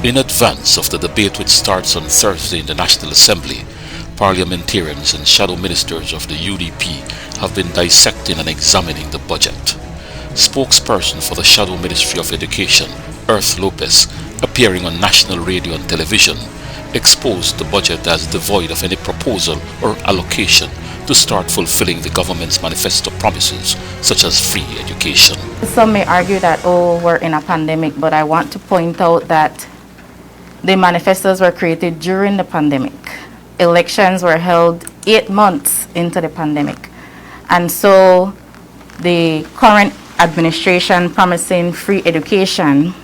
In advance of the debate which starts on Thursday in the National Assembly, parliamentarians and shadow ministers of the UDP have been dissecting and examining the budget. Spokesperson for the Shadow Ministry of Education, Lopez, appearing on national radio and television, exposed the budget as devoid of any proposal or allocation to start fulfilling the government's manifesto promises, such as free education. Some may argue that, we're in a pandemic, but I want to point out that the manifestos were created during the pandemic. Elections were held 8 months into the pandemic. And so the current administration promising free education,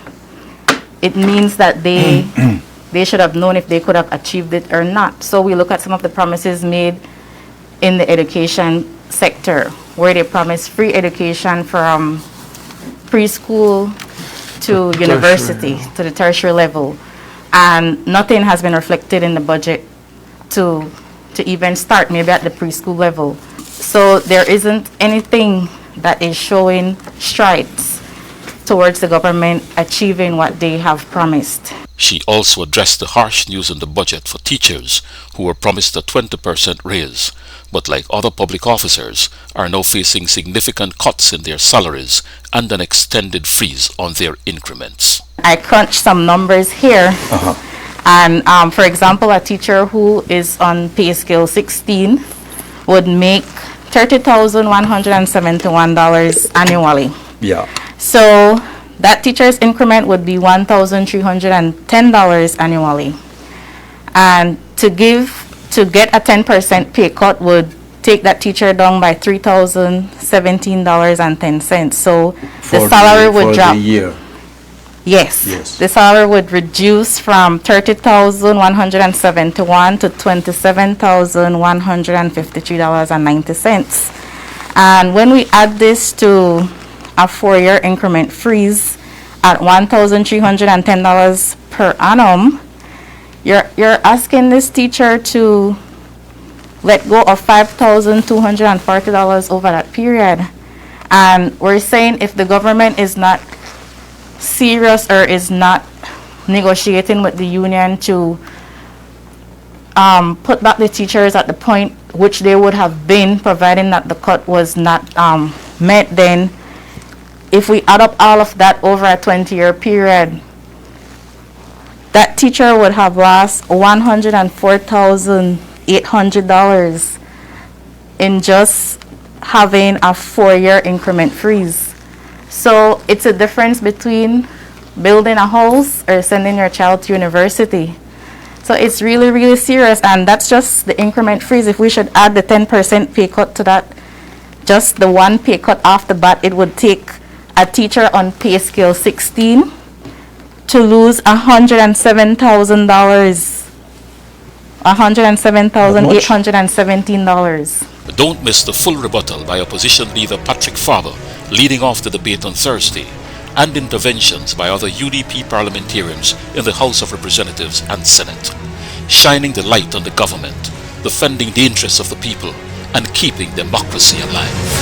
it means that they should have known if they could have achieved it or not. So we look at some of the promises made in the education sector, where they promised free education from preschool to university, to the tertiary level. And nothing has been reflected in the budget to even start, maybe at the preschool level. So there isn't anything that is showing strides towards the government achieving what they have promised. She also addressed the harsh news in the budget for teachers who were promised a 20% raise, but like other public officers, are now facing significant cuts in their salaries and an extended freeze on their increments. I crunched some numbers here, and for example, a teacher who is on pay scale 16 would make $30,171 annually. Yeah. So that teacher's increment would be $1,310 annually. And to get a 10% pay cut would take that teacher down by $3,017.10. So the salary would drop. For the year. Yes. Yes. The salary would reduce from $30,171 to $27,153.90. And when we add this to a 4-year increment freeze at $1,310 per annum, you're asking this teacher to let go of $5,240 over that period. And we're saying if the government is not serious or is not negotiating with the union to put back the teachers at the point which they would have been, providing that the cut was not met, then if we add up all of that over a 20-year period, that teacher would have lost $104,800 in just having a 4-year increment freeze. So it's a difference between building a house or sending your child to university. So it's really, really serious, and that's just the increment freeze. If we should add the 10% pay cut to that, just the one pay cut off the bat, it would take a teacher on pay scale 16 to lose $107,000, $107,817. Don't miss the full rebuttal by opposition leader Patrick Farber, leading off the debate on Thursday, and interventions by other UDP parliamentarians in the House of Representatives and Senate, shining the light on the government, defending the interests of the people, and keeping democracy alive.